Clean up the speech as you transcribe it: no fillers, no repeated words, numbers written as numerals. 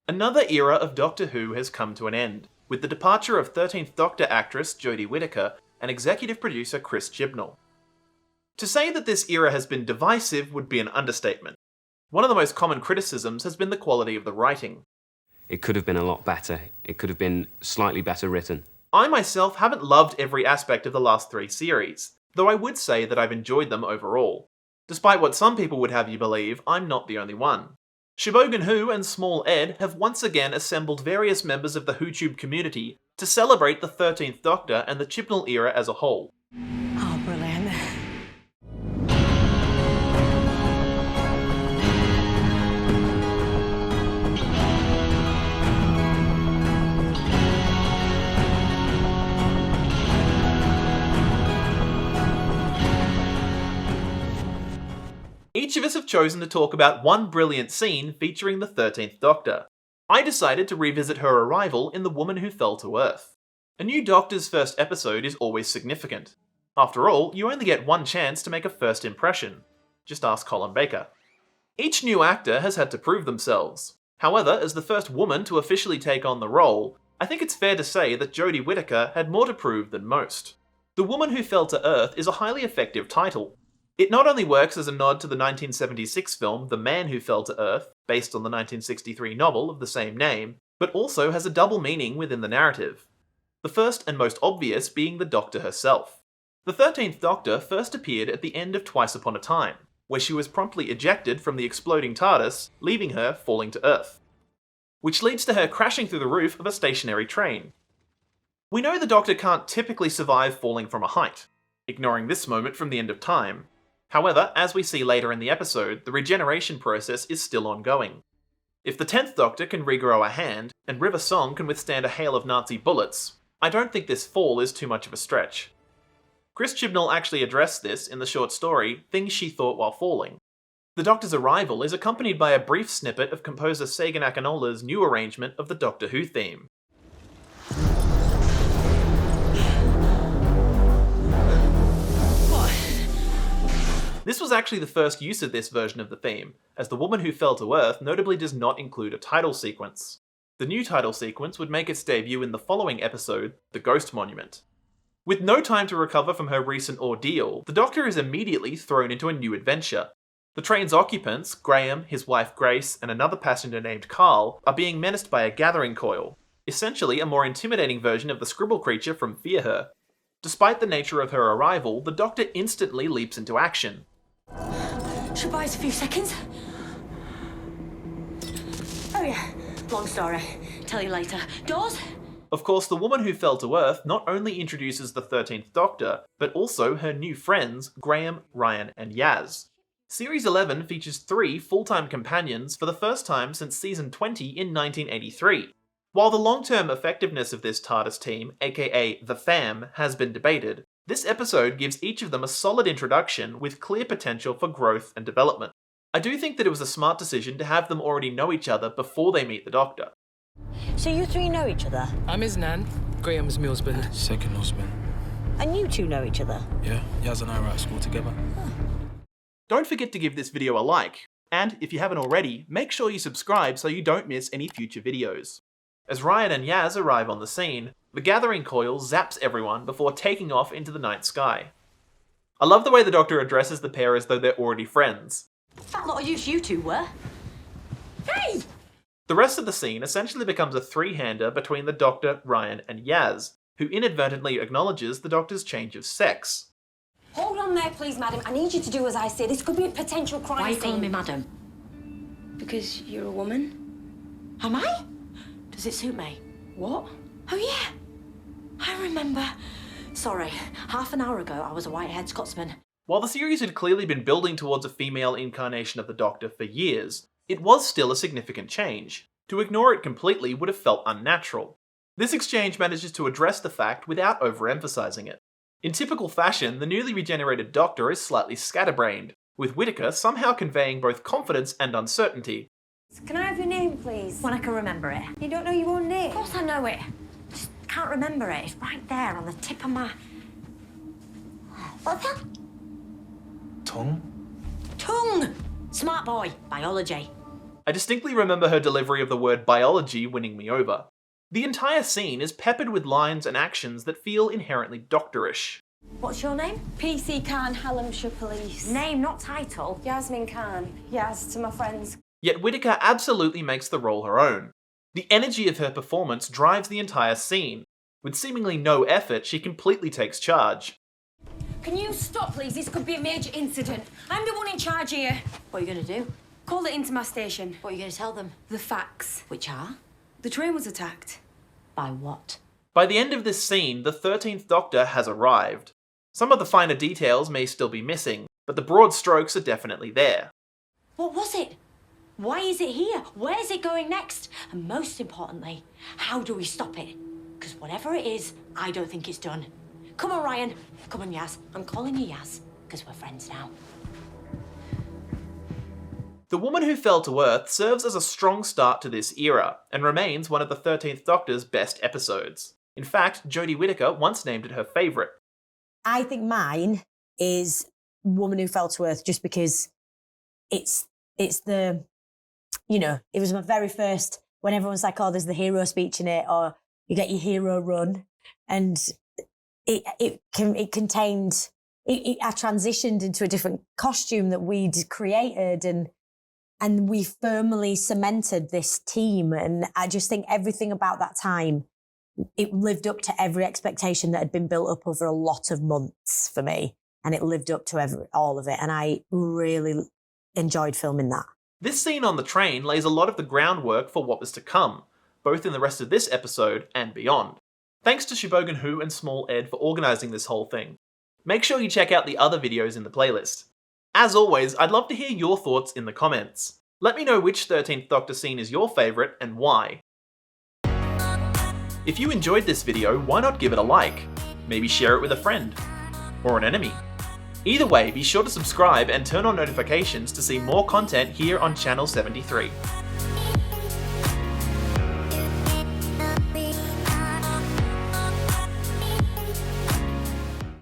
Another era of Doctor Who has come to an end, with the departure of 13th Doctor actress Jodie Whittaker and executive producer Chris Chibnall. To say that this era has been divisive would be an understatement. One of the most common criticisms has been the quality of the writing. It could have been a lot better. It could have been slightly better written. I myself haven't loved every aspect of the last 3 series, though I would say that I've enjoyed them overall. Despite what some people would have you believe, I'm not the only one. Shebogan Who and Small Ed have once again assembled various members of the WhoTube community to celebrate the 13th Doctor and the Chibnall era as a whole. Oh, brilliant. Each of us have chosen to talk about one brilliant scene featuring the 13th Doctor. I decided to revisit her arrival in The Woman Who Fell to Earth. A new Doctor's first episode is always significant. After all, you only get one chance to make a first impression. Just ask Colin Baker. Each new actor has had to prove themselves. However, as the first woman to officially take on the role, I think it's fair to say that Jodie Whittaker had more to prove than most. The Woman Who Fell to Earth is a highly effective title. It not only works as a nod to the 1976 film The Man Who Fell to Earth, based on the 1963 novel of the same name, but also has a double meaning within the narrative. The first and most obvious being the Doctor herself. The 13th Doctor first appeared at the end of Twice Upon a Time, where she was promptly ejected from the exploding TARDIS, leaving her falling to Earth. Which leads to her crashing through the roof of a stationary train. We know the Doctor can't typically survive falling from a height, ignoring this moment from the end of time. However, as we see later in the episode, the regeneration process is still ongoing. If the 10th Doctor can regrow a hand, and River Song can withstand a hail of Nazi bullets, I don't think this fall is too much of a stretch. Chris Chibnall actually addressed this in the short story, Things She Thought While Falling. The Doctor's arrival is accompanied by a brief snippet of composer Sagan Akinola's new arrangement of the Doctor Who theme. This was actually the first use of this version of the theme, as The Woman Who Fell to Earth notably does not include a title sequence. The new title sequence would make its debut in the following episode, The Ghost Monument. With no time to recover from her recent ordeal, the Doctor is immediately thrown into a new adventure. The train's occupants, Graham, his wife Grace, and another passenger named Carl, are being menaced by a gathering coil, essentially a more intimidating version of the scribble creature from Fear Her. Despite the nature of her arrival, the Doctor instantly leaps into action. Should buy us a few seconds. Oh yeah, long story. Tell you later. Doors? Of course, The Woman Who Fell to Earth not only introduces the 13th Doctor, but also her new friends, Graham, Ryan, and Yaz. Series 11 features 3 full-time companions for the first time since Season 20 in 1983. While the long-term effectiveness of this TARDIS team, aka the Fam, has been debated, this episode gives each of them a solid introduction with clear potential for growth and development. I do think that it was a smart decision to have them already know each other before they meet the Doctor. So you 3 know each other? I'm his nan. Graham's my husband. Second husband. And you 2 know each other? Yeah, Yaz and I were at school together. Don't forget to give this video a like, and if you haven't already, make sure you subscribe so you don't miss any future videos. As Ryan and Yaz arrive on the scene, the gathering coil zaps everyone before taking off into the night sky. I love the way the Doctor addresses the pair as though they're already friends. Fat lot of use you 2 were. Hey! The rest of the scene essentially becomes a three-hander between the Doctor, Ryan, and Yaz, who inadvertently acknowledges the Doctor's change of sex. Hold on there, please, madam. I need you to do as I say. This could be a potential crime Why are you scene. calling me madam? Because you're a woman. Am I? Does it suit me? What? Oh yeah, I remember. Sorry, half an hour ago I was a white-haired Scotsman. While the series had clearly been building towards a female incarnation of the Doctor for years, it was still a significant change. To ignore it completely would have felt unnatural. This exchange manages to address the fact without overemphasizing it. In typical fashion, the newly regenerated Doctor is slightly scatterbrained, with Whittaker somehow conveying both confidence and uncertainty. Can I have your name, please? When I can remember it. You don't know your own name? Of course I know it. Just can't remember it. It's right there on the tip of my... What's that? Tongue? Tongue! Smart boy. Biology. I distinctly remember her delivery of the word biology winning me over. The entire scene is peppered with lines and actions that feel inherently doctorish. What's your name? PC Khan, Hallamshire Police. Name, not title. Yasmin Khan. Yaz to my friends. Yet Whittaker absolutely makes the role her own. The energy of her performance drives the entire scene. With seemingly no effort, she completely takes charge. Can you stop, please? This could be a major incident. I'm the one in charge here. What are you going to do? Call it into my station. What are you going to tell them? The facts. Which are? The train was attacked. By what? By the end of this scene, the 13th Doctor has arrived. Some of the finer details may still be missing, but the broad strokes are definitely there. What was it? Why is it here? Where's it going next? And most importantly, how do we stop it? Because whatever it is, I don't think it's done. Come on, Ryan. Come on, Yaz. I'm calling you Yaz, because we're friends now. The Woman Who Fell to Earth serves as a strong start to this era, and remains one of the 13th Doctor's best episodes. In fact, Jodie Whittaker once named it her favourite. I think mine is Woman Who Fell to Earth, just because it's the, you know, it was my very first, when everyone's like, oh, there's the hero speech in it, or you get your hero run, and I transitioned into a different costume that we'd created, and we firmly cemented this team. And I just think everything about that time, it lived up to every expectation that had been built up over a lot of months for me. And it lived up to all of it. And I really enjoyed filming that. This scene on the train lays a lot of the groundwork for what was to come, both in the rest of this episode and beyond. Thanks to Shibogan Who and Small Ed for organising this whole thing. Make sure you check out the other videos in the playlist. As always, I'd love to hear your thoughts in the comments. Let me know which 13th Doctor scene is your favourite and why. If you enjoyed this video, why not give it a like? Maybe share it with a friend. Or an enemy. Either way, be sure to subscribe and turn on notifications to see more content here on Channel 73.